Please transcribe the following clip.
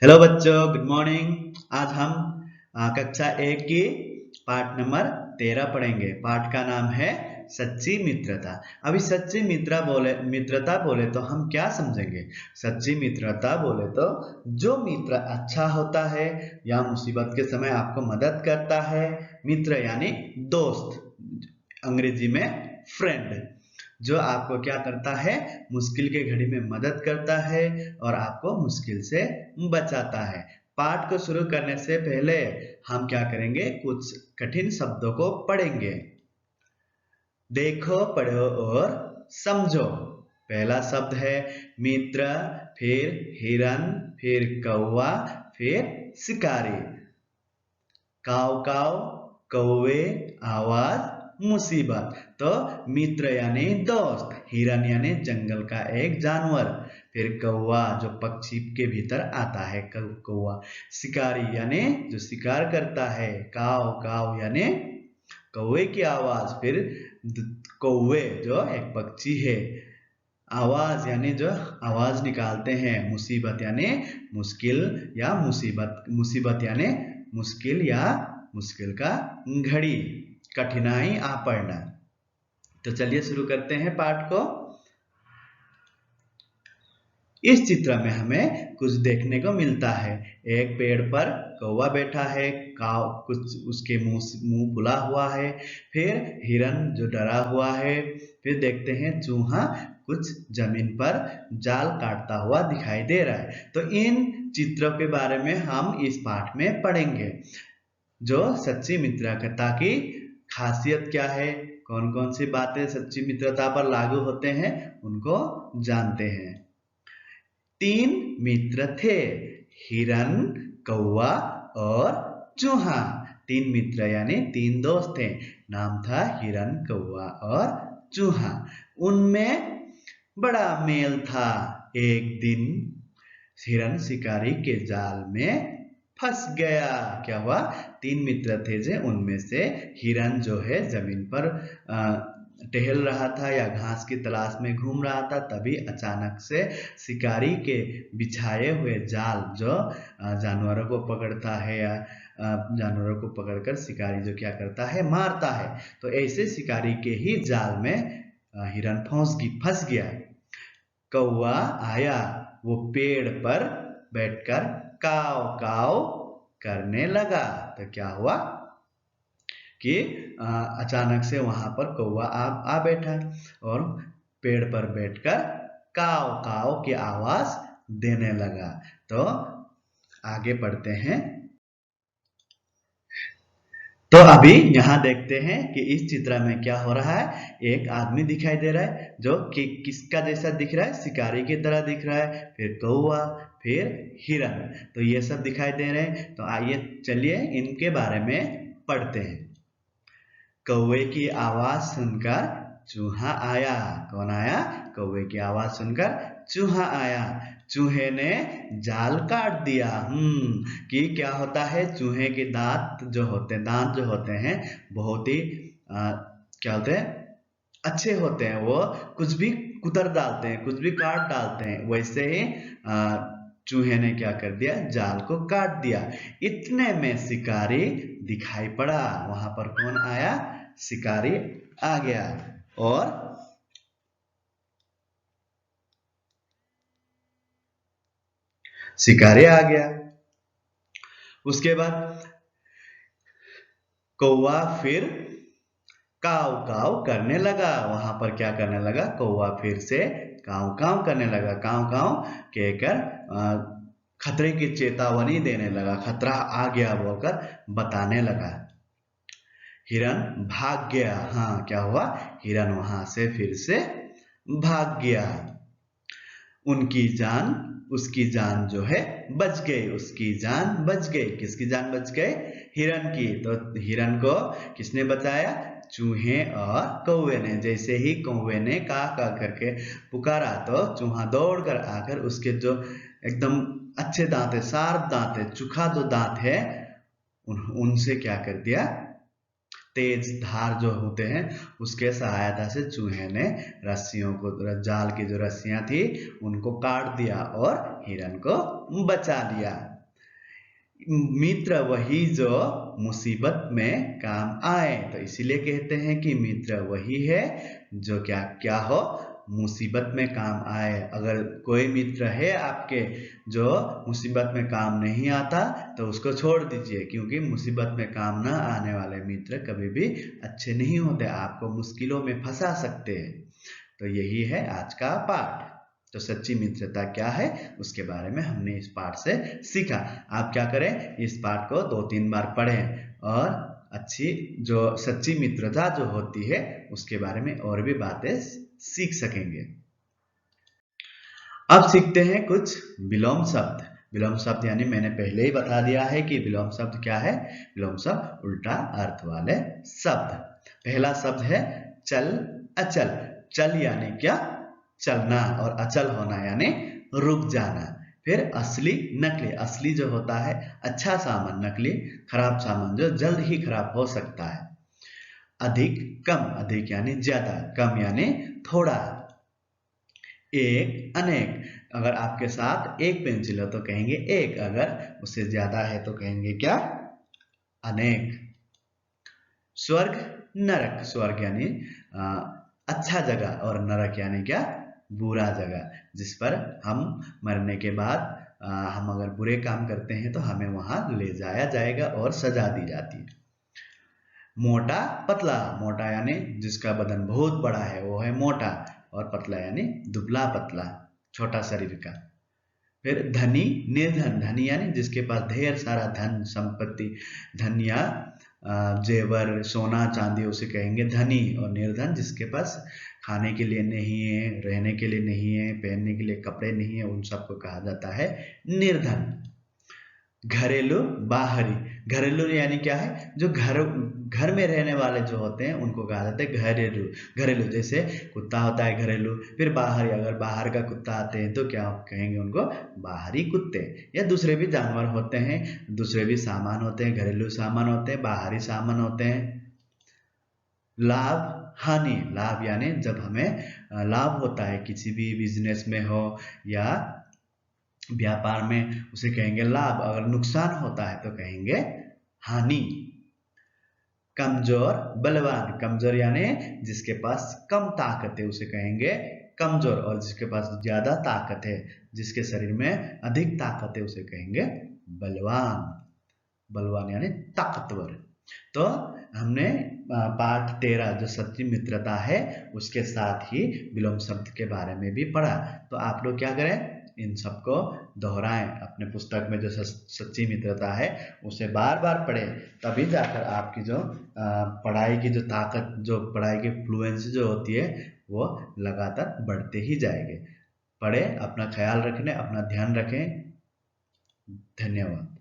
Hello बच्चों, good morning. आज हम कक्षा एक की पाठ नंबर 13 पढ़ेंगे। पाठ का नाम है सच्ची मित्रता। अभी सच्ची मित्रता बोले तो हम क्या समझेंगे? सच्ची मित्रता बोले तो जो मित्र अच्छा होता है या मुसीबत के समय आपको मदद करता है। मित्र यानी दोस्त, अंग्रेजी में फ्रेंड, जो आपको क्या करता है, मुश्किल के घड़ी में मदद करता है और आपको मुश्किल से बचाता है। पाठ को शुरू करने से पहले हम क्या करेंगे, कुछ कठिन शब्दों को पढ़ेंगे। देखो, पढ़ो और समझो। पहला शब्द है मित्र, फिर हिरन, फिर कौवा, फिर शिकारी। काव काव, कौवे, आवाज, मुसीबत। तो मित्र यानी दोस्त, हिरन यानी जंगल का एक जानवर, फिर कौवा जो पक्षी के भीतर आता है कौवा, शिकारी यानी जो शिकार करता है, काव काव यानी कौवे की आवाज, फिर कौवे जो एक पक्षी है, आवाज यानी जो आवाज निकालते हैं, मुसीबत यानी मुश्किल या मुसीबत, मुसीबत यानी मुश्किल या मुश्किल का घड़ी, कठिनाई आ पड़ना। तो चलिए शुरू करते हैं पाठ को। इस चित्र में हमें कुछ देखने को मिलता है। एक पेड़ पर कौवा बैठा है, काव कुछ उसके मुंह फुला हुआ है, फिर हिरन जो डरा हुआ है, फिर देखते हैं चूहा कुछ जमीन पर जाल काटता हुआ दिखाई दे रहा है। तो इन चित्रों के बारे में हम इस पाठ में पढ़ेंगे। जो सच्ची मित्रता की खासियत क्या है, कौन कौन सी बातें सच्ची मित्रता पर लागू होते हैं, उनको जानते हैं। तीन मित्र थे, हिरन, कौवा और चूहा। तीन मित्र यानी तीन दोस्त थे। नाम था हिरन, कौवा और चूहा। उनमें बड़ा मेल था। एक दिन हिरन शिकारी के जाल में फंस गया। क्या हुआ? तीन मित्र थे जो उनमें से हिरन जो है जमीन पर टहल रहा था या घास की तलाश में घूम रहा था, तभी अचानक से शिकारी के बिछाए हुए जाल जो जानवरों को पकड़ता है या जानवरों को पकड़कर शिकारी जो क्या करता है, मारता है। तो ऐसे शिकारी के ही जाल में हिरन फंस गया। कौवा आया, वो पेड़ पर बैठकर काव काव करने लगा। तो क्या हुआ कि अचानक से वहां पर कौवा आ बैठा और पेड़ पर बैठकर काव काव की आवाज देने लगा। तो आगे बढ़ते हैं। तो अभी यहाँ देखते हैं कि इस चित्र में क्या हो रहा है। एक आदमी दिखाई दे रहा है जो कि किसका जैसा दिख रहा है, शिकारी की तरह दिख रहा है, फिर कौवा, फिर हिरन। तो ये सब दिखाई दे रहे हैं। तो आइए चलिए इनके बारे में पढ़ते हैं। कौवे की आवाज सुनकर चूहा आया। कौन आया? कौवे की आवाज सुनकर चूहा आया। चूहे ने जाल काट दिया। कि क्या होता है, चूहे के दांत जो होते हैं बहुत ही क्या होते हैं, अच्छे होते हैं। वो कुछ भी कुतर डालते हैं, कुछ भी काट डालते हैं। वैसे ही चूहे ने क्या कर दिया, जाल को काट दिया। इतने में शिकारी दिखाई पड़ा। वहां पर कौन आया? शिकारी आ गया और शिकारी आ गया। उसके बाद कौवा फिर काव काव करने लगा। वहां पर क्या करने लगा, कौवा फिर से काव काव करने लगा। काव काव कहकर खतरे की चेतावनी देने लगा, खतरा आ गया बोलकर बताने लगा। हिरन भाग गया। हाँ, क्या हुआ, हिरन वहां से फिर से भाग गया। उनकी जान, उसकी जान जो है बच गई। उसकी जान बच गई। किसकी जान बच गई? हिरन की। तो हिरन को किसने बचाया? चूहे और कौवे ने। जैसे ही कौवे ने का करके पुकारा तो चूहा दौड़कर आकर उसके जो एकदम अच्छे दांत है, शार्प दांत है, चुखा जो दांत है, उनसे क्या कर दिया, तेज धार जो होते हैं उसके सहायता से चूहे ने रस्सियों को, जाल की जो रस्सियां थी उनको काट दिया और हिरन को बचा लिया। मित्र वही जो मुसीबत में काम आए, तो इसीलिए कहते हैं कि मित्र वही है जो क्या क्या हो, मुसीबत में काम आए। अगर कोई मित्र है आपके जो मुसीबत में काम नहीं आता तो उसको छोड़ दीजिए, क्योंकि मुसीबत में काम ना आने वाले मित्र कभी भी अच्छे नहीं होते, आपको मुश्किलों में फंसा सकते हैं। तो यही है आज का पाठ। तो सच्ची मित्रता क्या है उसके बारे में हमने इस पाठ से सीखा। आप क्या करें, इस पाठ को 2-3 बार पढ़ें और अच्छी जो सच्ची मित्रता जो होती है उसके बारे में और भी बातें सीख सकेंगे। अब सीखते हैं कुछ विलोम शब्द। विलोम शब्द यानी मैंने पहले ही बता दिया है कि विलोम शब्द क्या है। विलोम शब्द उल्टा अर्थ वाले शब्द। पहला शब्द है चल अचल। चल यानी क्या, चलना, और अचल होना यानी रुक जाना। फिर असली नकली। असली जो होता है अच्छा सामान, नकली खराब सामान जो जल्द ही खराब हो सकता है। अधिक कम। अधिक यानी ज्यादा, कम यानी थोड़ा। एक अनेक। अगर आपके साथ एक पेंसिल हो तो कहेंगे एक, अगर उससे ज्यादा है तो कहेंगे क्या, अनेक। स्वर्ग नरक। स्वर्ग यानी अच्छा जगह और नरक यानी क्या, बुरा जगह, जिस पर हम मरने के बाद हम अगर बुरे काम करते हैं तो हमें वहां ले जाया जाएगा और सजा दी जाती है। मोटा पतला। मोटा यानी जिसका बदन बहुत बड़ा है वो है मोटा, और पतला यानी दुबला पतला, छोटा शरीर का। फिर धनी निर्धन। धनी यानी जिसके पास ढेर सारा धन संपत्ति, धन या जेवर सोना चांदी, उसे कहेंगे धनी। और निर्धन जिसके पास खाने के लिए नहीं है, रहने के लिए नहीं है, पहनने के लिए कपड़े नहीं है, उन सबको कहा जाता है निर्धन। घरेलू बाहरी। घरेलू यानी क्या है, जो घर में रहने वाले जो होते हैं उनको कहा जाता है घरेलू। घरेलू जैसे कुत्ता होता है घरेलू। फिर बाहरी, अगर बाहर का कुत्ता आते हैं तो क्या कहेंगे उनको, बाहरी कुत्ते। या दूसरे भी जानवर होते हैं, दूसरे भी सामान होते हैं, घरेलू सामान होते हैं, बाहरी सामान होते हैं। लाभ हानि। लाभ यानी जब हमें लाभ होता है किसी भी बिजनेस में हो या व्यापार में, उसे कहेंगे लाभ। अगर नुकसान होता है तो कहेंगे हानि। कमजोर बलवान। कमजोर यानी जिसके पास कम ताकत है उसे कहेंगे कमजोर, और जिसके पास ज्यादा ताकत है, जिसके शरीर में अधिक ताकत है उसे कहेंगे बलवान। बलवान यानी ताकतवर। तो हमने पाठ 13 जो सच्ची मित्रता है उसके साथ ही विलोम शब्द के बारे में भी पढ़ा। तो आप लोग क्या करें, इन सबको दोहराएं। अपने पुस्तक में जो सच्ची मित्रता है उसे बार बार पढ़ें, तभी जाकर आपकी जो पढ़ाई की जो ताकत, जो पढ़ाई की फ्लुएंसी जो होती है वो लगातार बढ़ते ही जाएंगे। पढ़ें, अपना ख्याल रखने, अपना ध्यान रखें। धन्यवाद।